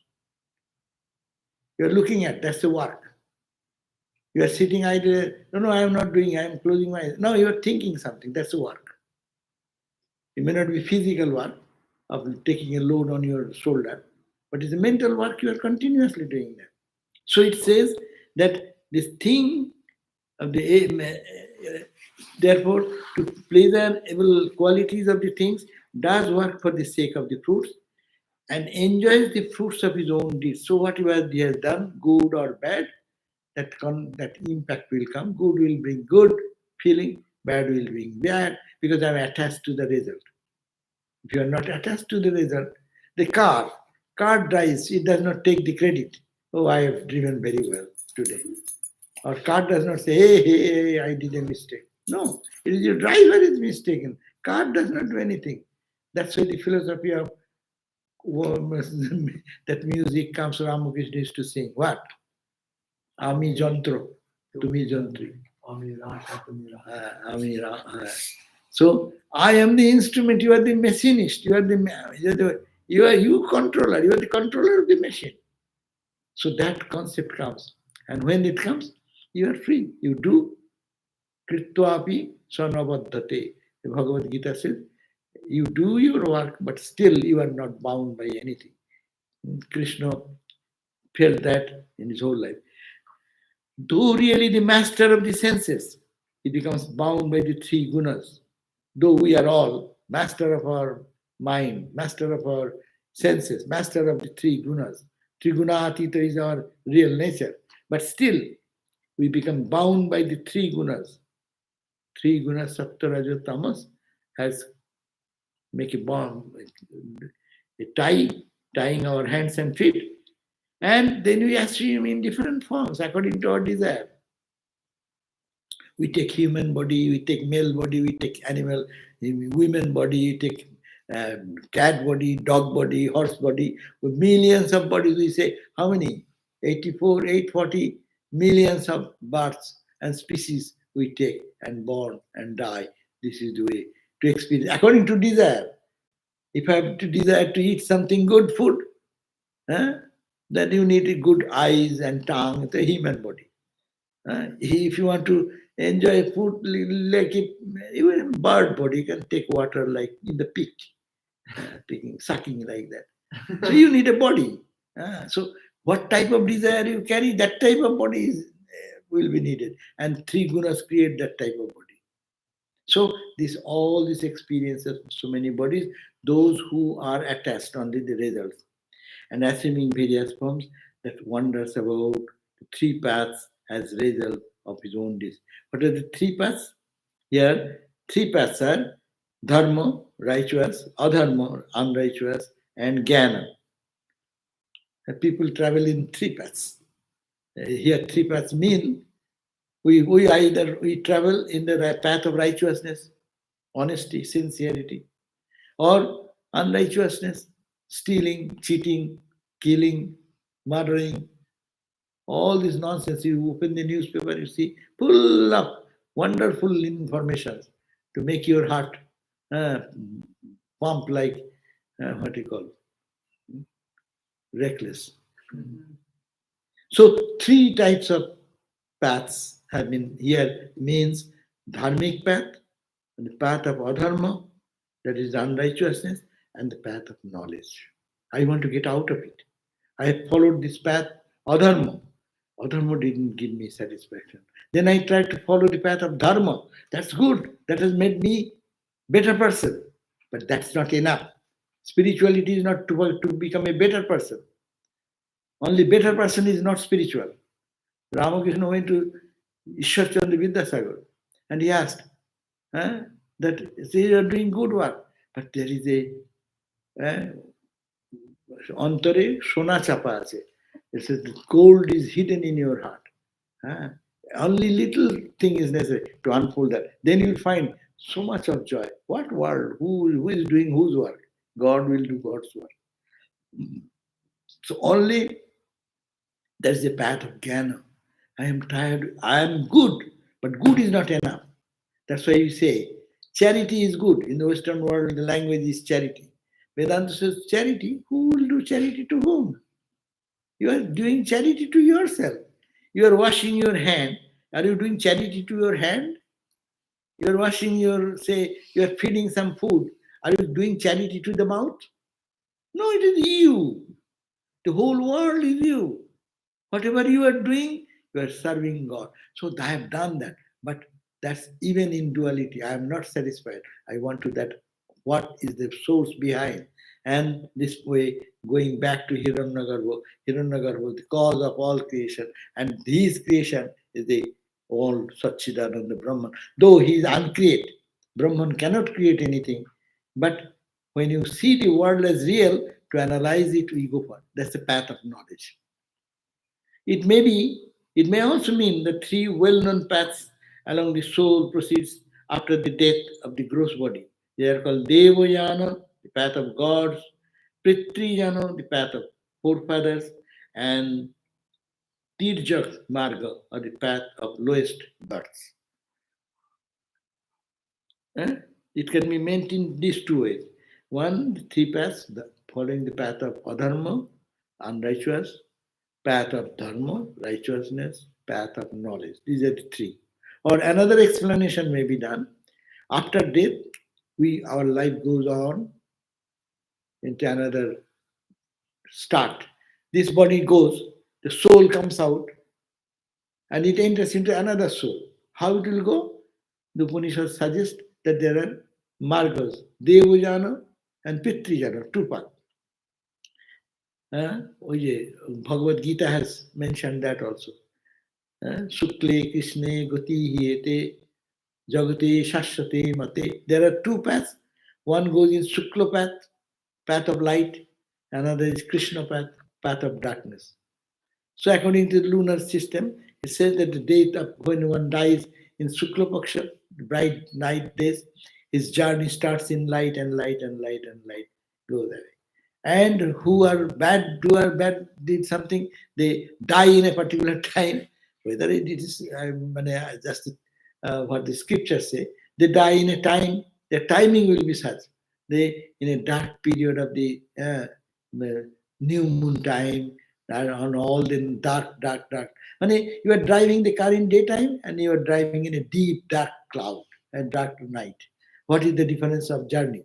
You are looking at, that's the work. You are sitting idle. No, I am not doing, I am closing my eyes. No, you are thinking something. That's the work. It may not be physical work of taking a load on your shoulder, but it's a mental work. You are continuously doing that. So it says that this thing of the therefore to pleasurable qualities of the things does work for the sake of the fruits and enjoys the fruits of his own deeds. So whatever he has done, good or bad, that impact will come. Good will bring good feeling, bad will bring bad, because I'm attached to the result. If you are not attached to the result, the car drives, it does not take the credit. Oh, I have driven very well today. Or car does not say, hey, I did a mistake. No, it is your driver is mistaken. Car does not do anything. That's why the philosophy of that music comes, Ramakrishna used to sing. What? Ami Jantro, Tumi Jantri. So I am the instrument, you are the machinist, you controller, you are the controller of the machine. So that concept comes. And when it comes, you are free. You do kritvapi sanavaddhate. The Bhagavad Gita says, you do your work, but still you are not bound by anything. Krishna felt that in his whole life. Though really the master of the senses, he becomes bound by the three gunas. Though we are all master of our mind, master of our senses, master of the three gunas. Trigunaatita is our real nature. But still, we become bound by the three gunas. Three gunas, sattva, rajas, tamas, has make a bond, a tie, tying our hands and feet. And then we assume in different forms according to our desire. We take human body, we take male body, we take animal, women body, we take cat body, dog body, horse body, with millions of bodies. We say, how many? 84, 840 millions of births and species we take and born and die. This is the way to experience, according to desire. If I have to desire to eat something good food, then you need good eyes and tongue. It's a human body. If you want to enjoy food like even bird body, you can take water like in the pig, taking sucking like that. So you need a body. So what type of desire you carry, that type of body will be needed, and three gunas create that type of body. So all these experiences, so many bodies, those who are attached only the results, and assuming various forms that wonders about the three paths as result of his own deeds. What are the three paths? Here, three paths are dharma, righteous, adharma, unrighteous, and jnana. People travel in three paths. Here, three paths mean we travel in the path of righteousness, honesty, sincerity, or unrighteousness, stealing, cheating, killing, murdering, all this nonsense. You open the newspaper, you see full of wonderful information to make your heart pump like what you call reckless. So three types of paths have been here, means dharmic path, and the path of adharma, that is unrighteousness, and the path of knowledge. I want to get out of it. I have followed this path, adharma. Adharma didn't give me satisfaction. Then I tried to follow the path of dharma. That's good. That has made me better person. But that's not enough. Spirituality is not to become a better person. Only better person is not spiritual. Ramakrishna went to Ishwar Chandra Vidyasagar and he asked, huh, that say you are doing good work, but there is a অন্তরে সোনা চাপা আছে. It says the gold is hidden in your heart. Huh? Only little thing is necessary to unfold that. Then you'll find so much of joy. What world? Who is doing whose work? God will do God's work. So only there's a path of jnana. I am tired. I am good, but good is not enough. That's why you say charity is good. In the Western world, the language is charity. Vedanta says charity. Who will do charity to whom? You are doing charity to yourself. You are washing your hand. Are you doing charity to your hand? You are washing your, say, you are feeding some food. Are you doing charity to the mouth? No, it is you. The whole world is you. Whatever you are doing, you are serving God. So I have done that. But that's even in duality. I am not satisfied. I want to that what is the source behind. And this way, going back to Hiranyagarbha, the cause of all creation. And his creation is the all Satchidananda Brahman. Though he is uncreate, Brahman cannot create anything. But when you see the world as real, to analyze it, we go for it. That's the path of knowledge. It may also mean the three well-known paths along the soul proceeds after the death of the gross body. They are called Devayana, the path of gods, Pritriyana, the path of forefathers, and Tirjak Marga, or the path of lowest births. It can be meant in these two ways. One, the three paths, following the path of adharma, unrighteous, path of dharma, righteousness, path of knowledge. These are the three. Or another explanation may be done. After death, our life goes on into another start. This body goes, the soul comes out, and it enters into another soul. How it will go? The Upanishad suggests that there are margas, Devajana and Pitrijana, two paths. Bhagavad Gita has mentioned that also. Sukle Krishne Gati Hiyete Jagate Shashwate Mate. There are two paths. One goes in Sukla path, path of light. Another is Krishna path, path of darkness. So according to the lunar system, it says that the date of when one dies in Sukla Paksha, bright night days, his journey starts in light and light and light and light goes away. And who are bad, did something, they die in a particular time, whether it is just what the scriptures say, they die in a time, their timing will be such. They, in a dark period of the new moon time, on all the dark. You are driving the car in daytime and you are driving in a deep, dark cloud and dark night. What is the difference of journey?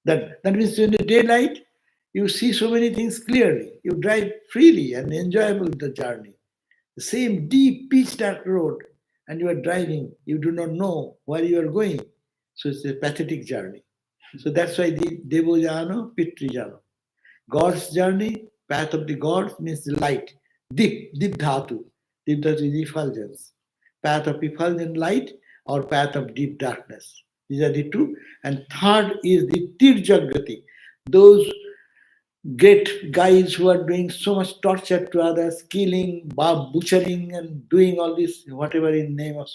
That means in the daylight, you see so many things clearly. You drive freely and enjoyable the journey. The same deep, pitch dark road, and you are driving. You do not know where you are going. So it's a pathetic journey. So that's why the Devojana, Pitrijana. God's journey, path of the gods means the light. Dip dhatu. Dip dhatu is effulgence. Path of effulgent light or path of deep darkness. These are the two. And third is the Tirjagati. Those great guys who are doing so much torture to others, killing, butchering, and doing all this, whatever in name of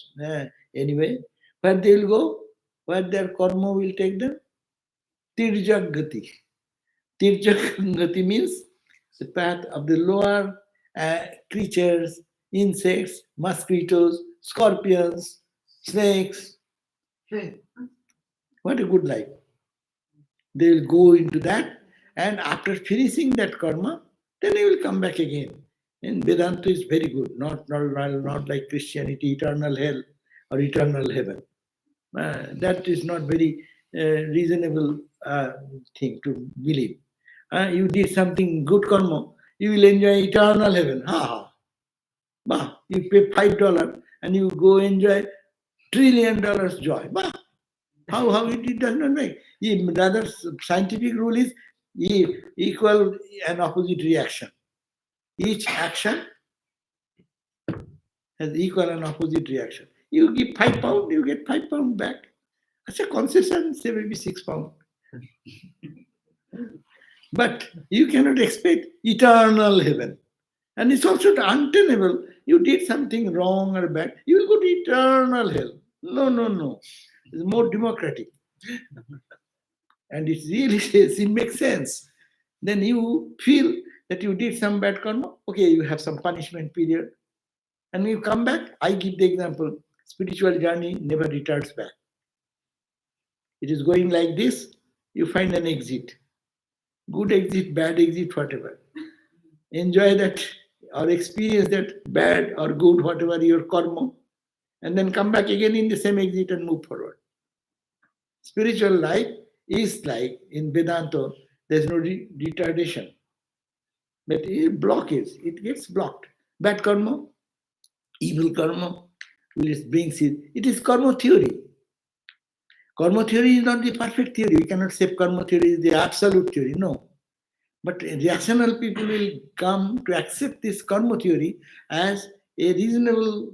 anyway, where they will go, where their karma will take them? Tirjagati. Tirjagati means the path of the lower creatures, insects, mosquitoes, scorpions, snakes. What a good life. They will go into that, and after finishing that karma, then they will come back again. And Vedanta is very good, not like Christianity, eternal hell or eternal heaven. That is not very reasonable thing to believe. You did something good karma, you will enjoy eternal heaven. Ha ha. Bah, you pay $5 and you go enjoy $1 trillion joy. Bah. How it does not make. The other scientific rule is equal and opposite reaction. Each action has equal and opposite reaction. You give £5, you get £5 back. That's a concession, say maybe £6. But you cannot expect eternal heaven. And it's also untenable. You did something wrong or bad, you will go to eternal hell. No, no, no. It's more democratic. And it really says, it makes sense. Then you feel that you did some bad karma, okay, you have some punishment period. And when you come back, I give the example, spiritual journey never returns back. It is going like this, you find an exit. Good exit, bad exit, whatever. Enjoy that or experience that bad or good, whatever your karma, and then come back again in the same exit and move forward. Spiritual life is like in Vedanta, there's no retardation. But it blockage, it gets blocked. Bad karma, evil karma, will brings it. It is karma theory. Karma theory is not the perfect theory. We cannot say karma theory is the absolute theory. No. But rational people will come to accept this karma theory as a reasonable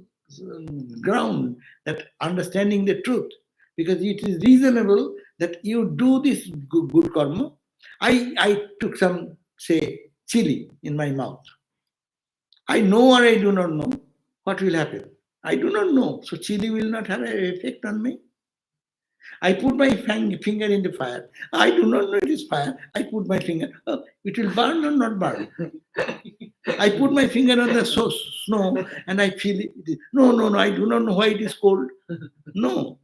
ground that understanding the truth. Because it is reasonable that you do this good karma. I took some, say, chili in my mouth. I know or I do not know what will happen. I do not know. So chili will not have an effect on me. I put my finger in the fire. I do not know it is fire. I put my finger. Oh, it will burn or not burn. I put my finger on the snow and I feel it. No, no, no. I do not know why it is cold. No.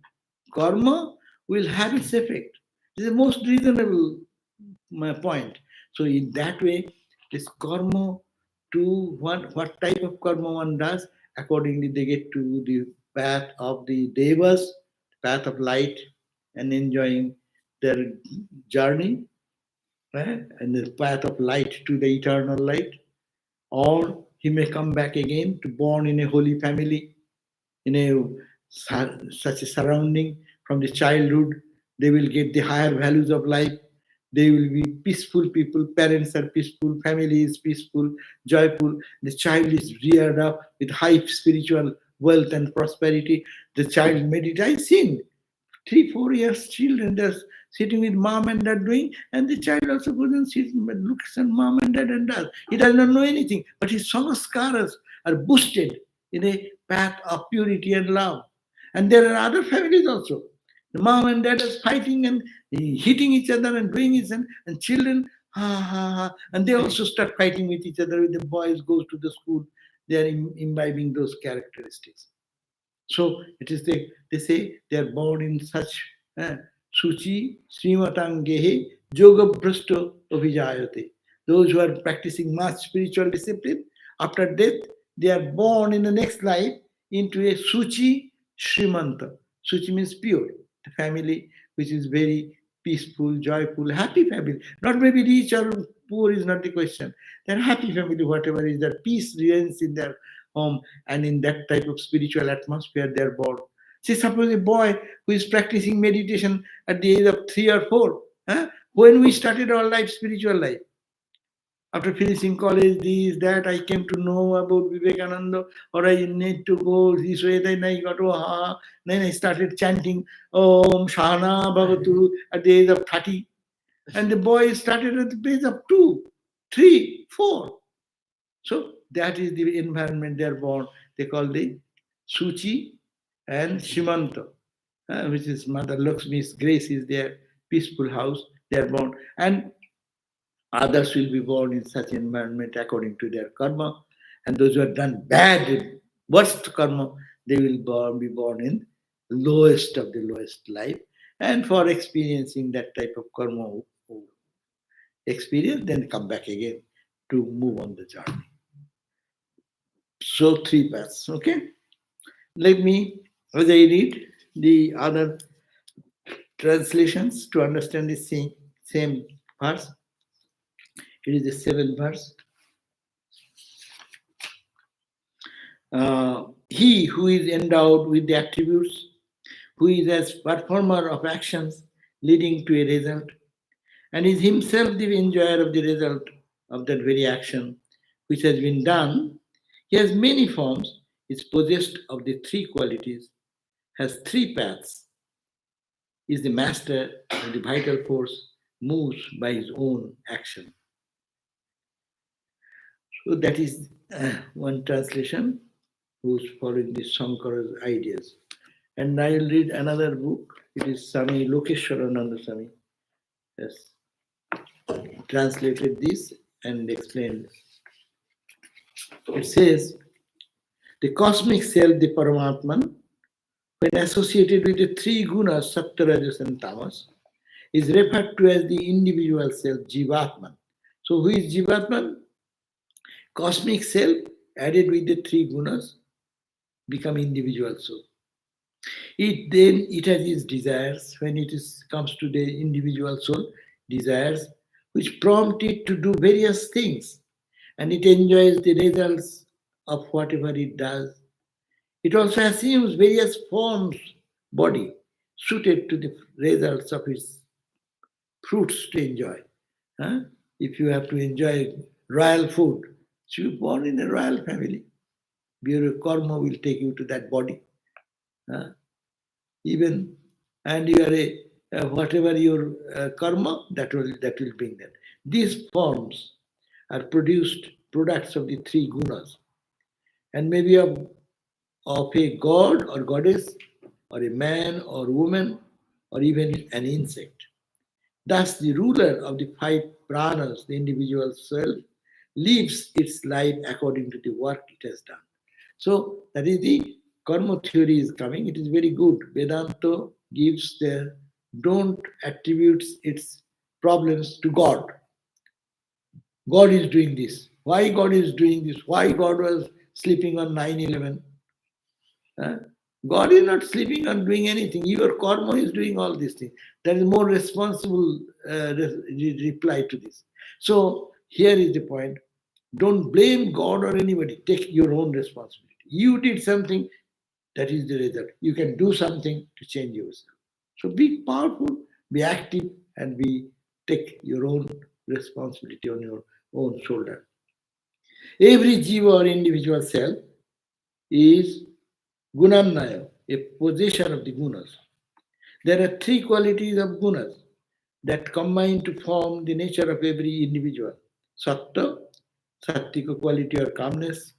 Karma will have its effect. This is the most reasonable point. So in that way, this karma to what type of karma one does, accordingly they get to the path of the devas, path of light, and enjoying their journey, right? And the path of light to the eternal light. Or he may come back again to born in a holy family, in a such a surrounding from the childhood. They will get the higher values of life. They will be peaceful people. Parents are peaceful. Family is peaceful, joyful. The child is reared up with high spiritual wealth and prosperity. The child meditates. I've seen 3, 4 years children, they're sitting with mom and dad doing, and the child also goes and sits and looks at mom and dad and does. He does not know anything, but his samaskaras are boosted in a path of purity and love. And there are other families also. The mom and dad are fighting and hitting each other and doing it, and children, ha ha ha, and they also start fighting with each other. When the boys go to the school, they are imbibing those characteristics. So it is they say they are born in such suchi srimatangehe yoga brashto abhijayate. Those who are practicing much spiritual discipline, after death, they are born in the next life into a suchi srimanta. Suchi means pure, the family which is very peaceful, joyful, happy family. Not maybe rich or poor is not the question. They're happy family, whatever is their peace reigns in their home, and in that type of spiritual atmosphere they are born. See, suppose a boy who is practicing meditation at the age of 3 or 4, when we started our life, spiritual life, after finishing college, this, that, I came to know about Vivekananda, or I need to go this way, then I got to, then I started chanting Om Shana Bhavatu at the age of 30. And the boy started at the age of 2, 3, 4. So that is the environment they are born. They call the Suchi and Shimanta, which is Mother Lakshmi's grace is their peaceful house. They are born. And others will be born in such environment according to their karma. And those who have done bad, worst karma, they will be born in lowest of the lowest life. And for experiencing that type of karma experience, then come back again to move on the journey. So 3 paths, okay? Let me, as I read the other translations to understand the same verse. It is the 7th verse. He who is endowed with the attributes, who is as performer of actions leading to a result, and is himself the enjoyer of the result of that very action, which has been done. He has many forms, is possessed of the three qualities, has three paths, is the master, and the vital force moves by his own action. So that is one translation who's following the Shankara's ideas. And I will read another book. It is Swami Lokeshwarananda Swami has translated this and explained. It says, the cosmic self, the Paramatman, when associated with the three gunas, Sattva, Rajas, and Tamas, is referred to as the individual self, Jivatman. So who is Jivatman? Cosmic self added with the three gunas become individual soul. It has its desires when comes to the individual soul, desires which prompt it to do various things, and it enjoys the results of whatever it does. It also assumes various forms, body, suited to the results of its fruits to enjoy. Huh? If you have to enjoy royal food, so you're born in a royal family. Your karma will take you to that body. Huh? Even and you are whatever your karma that will bring that. These forms are products of the three gunas, and maybe of a god or goddess, or a man or woman, or even an insect. Thus, the ruler of the five pranas, the individual self, lives its life according to the work it has done. So that is the karma theory is coming. It is very good. Vedanta gives the don't attributes its problems to God. God is doing this. Why God is doing this? Why God was sleeping on 9/11? Huh? God is not sleeping on doing anything. Your karma is doing all these things. There is more responsible reply to this. So here is the point. Don't blame God or anybody. Take your own responsibility. You did something, that is the result. You can do something to change yourself. So be powerful, be active, and take your own responsibility on your own shoulder. Every jiva or individual self is gunannaya, a possession of the gunas. There are three qualities of gunas that combine to form the nature of every individual. Sattva, sattika quality or calmness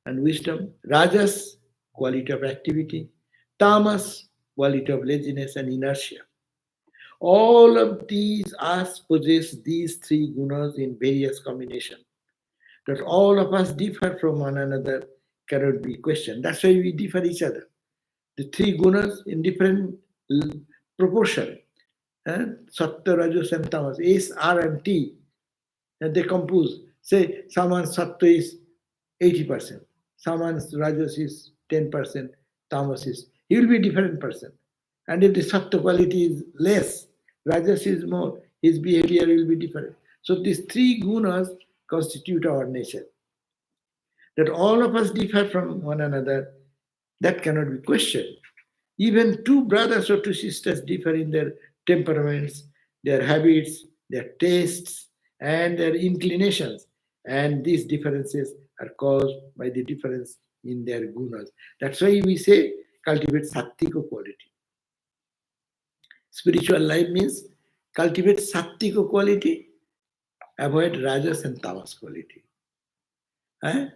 and wisdom. Rajas, quality of activity. Tamas, quality of laziness and inertia. All of these us possess these three gunas in various combinations. That all of us differ from one another cannot be questioned. That's why we differ each other. The three gunas in different proportion. Sattva, Rajas, and Tamas. S, R, and T. And they compose. Say someone's Sattva is 80%, someone's Rajas is 10%, Tamas is. He will be a different person. And if the Sattva quality is less, Rajas is more, his behavior will be different. So these three gunas constitute our nature. That all of us differ from one another, that cannot be questioned. Even two brothers or two sisters differ in their temperaments, their habits, their tastes, and their inclinations. And these differences are caused by the difference in their gunas. That's why we say cultivate sattika quality. Spiritual life means cultivate sattika quality, avoid rajas and tamas quality.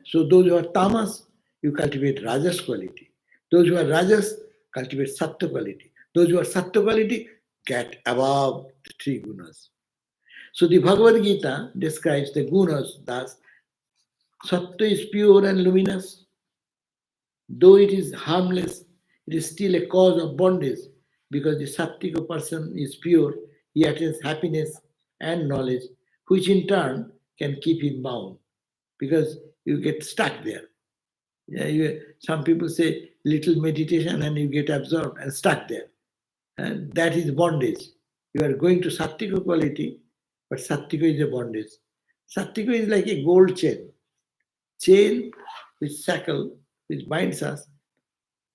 So those who are tamas, you cultivate rajas quality. Those who are rajas, cultivate sattva quality. Those who are sattva quality, get above the three gunas. So the Bhagavad Gita describes the gunas thus. Sattva is pure and luminous. Though it is harmless, it is still a cause of bondage because the sattvika person is pure, he attains happiness and knowledge, which in turn can keep him bound because you get stuck there. Some people say little meditation and you get absorbed and stuck there. And that is bondage. You are going to sattvika quality, but sattvika is a bondage. Sattvika is like a gold chain with shackle which binds us.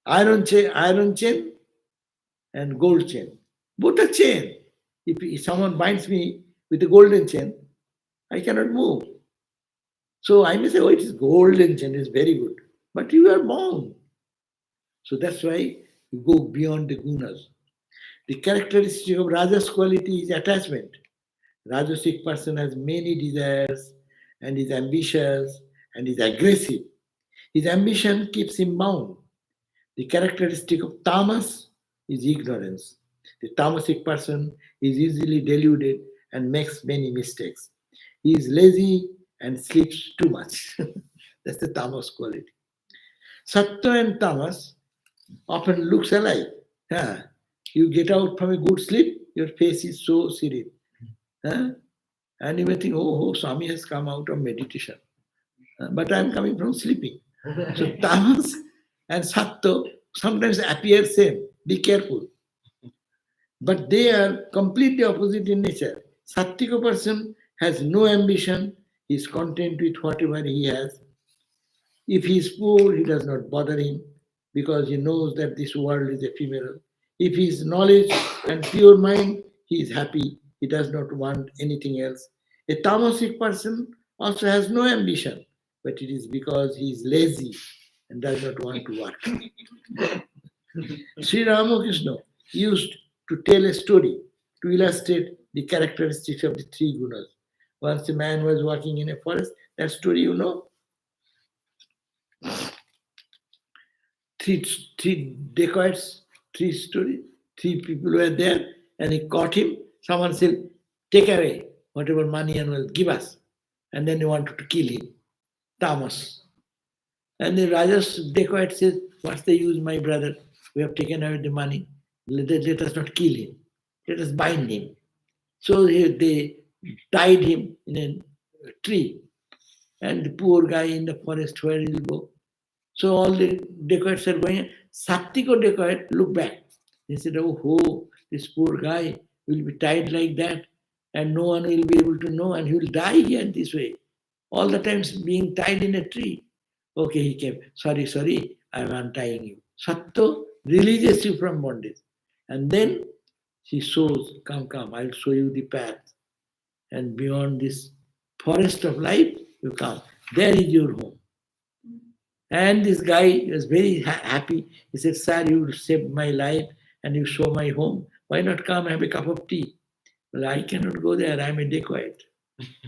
Iron chain and gold chain. Both are chain. If someone binds me with a golden chain, I cannot move. So I may say, oh, it is golden gender, it's very good. But you are born. So that's why you go beyond the gunas. The characteristic of Rajas quality is attachment. Rajasic person has many desires and is ambitious and is aggressive. His ambition keeps him bound. The characteristic of tamas is ignorance. The tamasic person is easily deluded and makes many mistakes. He is lazy and sleeps too much. That's the tamas quality. Sattva and tamas often looks alike. Huh? You get out from a good sleep, your face is so serene. Huh? And you may think, oh, Swami has come out of meditation. But I'm coming from sleeping. So tamas and sattva sometimes appear same. Be careful. But they are completely opposite in nature. Sattvika person has no ambition, he is content with whatever he has. If he is poor, he does not bother him because he knows that this world is ephemeral. If he is knowledge and pure mind, he is happy. He does not want anything else. A tamasic person also has no ambition, but it is because he is lazy and does not want to work. Sri Ramakrishna used to tell a story to illustrate the characteristics of the three gunas. Once a man was walking in a forest, that story you know, three three dacoits, three people were there, and he caught him. Someone said, "Take away whatever money and wealth, give us." And then they wanted to kill him, Tamas. And the Raja's dacoit says, "What's the use, my brother? We have taken away the money. Let us not kill him. Let us bind him." So they tied him in a tree, and the poor guy in the forest, where he'll go? So all the dacoits are going. Sattiko dacoit look back. They said, "Oh, this poor guy will be tied like that, and no one will be able to know, and he will die here this way. All the times being tied in a tree." Okay, he came. Sorry, I am untying you. Satto releases you from bondage. And then he shows, come, I'll show you the path. And beyond this forest of life, you come. There is your home. And this guy was very happy. He said, "Sir, you saved my life and you show my home. Why not come have a cup of tea?" "Well, I cannot go there. I'm a dacoit.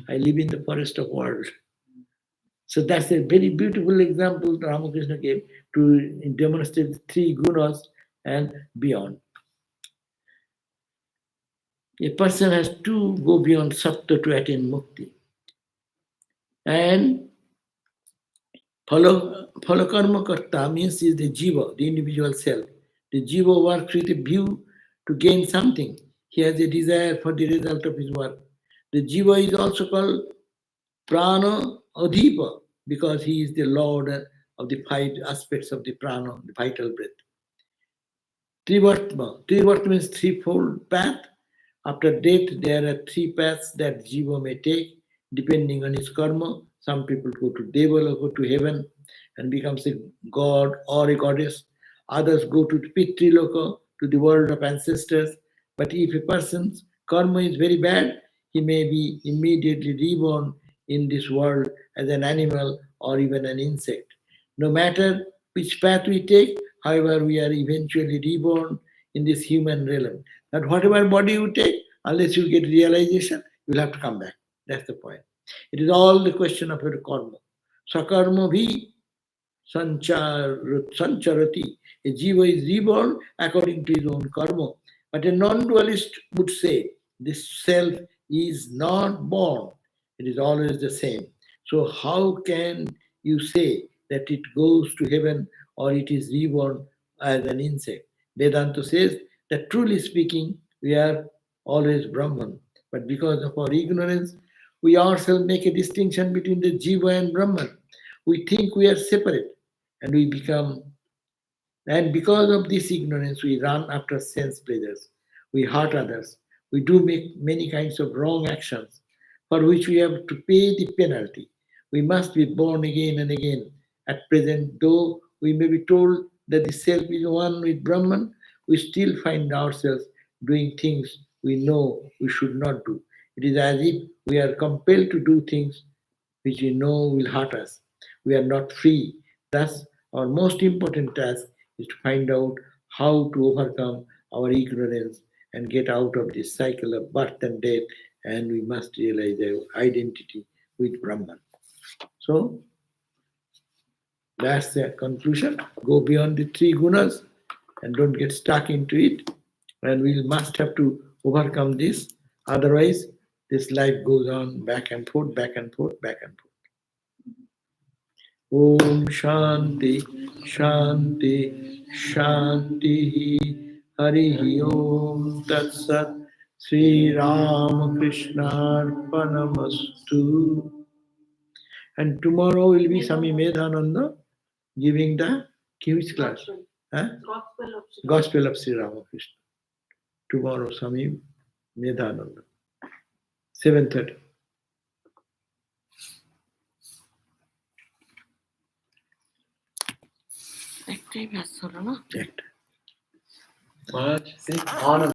I live in the forest of world." So that's a very beautiful example Ramakrishna gave to demonstrate the three gunas and beyond. A person has to go beyond sattva to attain mukti. And phalakarma karta means is the jiva, the individual self. The jiva works with a view to gain something. He has a desire for the result of his work. The jiva is also called prana adhipa because he is the lord of the five aspects of the prana, the vital breath. Trivartma means threefold path. After death, there are three paths that jiva may take depending on his karma. Some people go to devil or go to heaven and becomes a god or a goddess. Others go to Pitriloka, to the world of ancestors. But if a person's karma is very bad, he may be immediately reborn in this world as an animal or even an insect. No matter which path we take, however, we are eventually reborn in this human realm. That whatever body you take, unless you get realization, you will have to come back. That's the point. It is all the question of your karma. Sakarma bhi sancharati. A jiva is reborn according to his own karma. But a non-dualist would say this self is not born. It is always the same. So how can you say that it goes to heaven or it is reborn as an insect? Vedanta says that truly speaking, we are always Brahman. But because of our ignorance, we ourselves make a distinction between the Jiva and Brahman. We think we are separate and we become, and because of this ignorance, we run after sense pleasures. We hurt others. We do make many kinds of wrong actions for which we have to pay the penalty. We must be born again and again. At present, though we may be told that the self is one with Brahman, we still find ourselves doing things we know we should not do. It is as if we are compelled to do things which we know will hurt us. We are not free. Thus, our most important task is to find out how to overcome our ignorance and get out of this cycle of birth and death, and we must realize our identity with Brahman. So, that's the conclusion. Go beyond the three gunas and don't get stuck into it. And we must have to overcome this. Otherwise, this life goes on back and forth, back and forth, back and forth. Om Shanti, Shanti, Shanti. Hari Om Tat Sat. Sri Ramakrishna Arpanamastu. And tomorrow will be Swami Medhananda giving the which class? Huh? Gospel of Sri Ramakrishna. Tomorrow, Swami Medhananda. 7:30. একটাই ব্যাস হলো না একটা। Maharaj, say on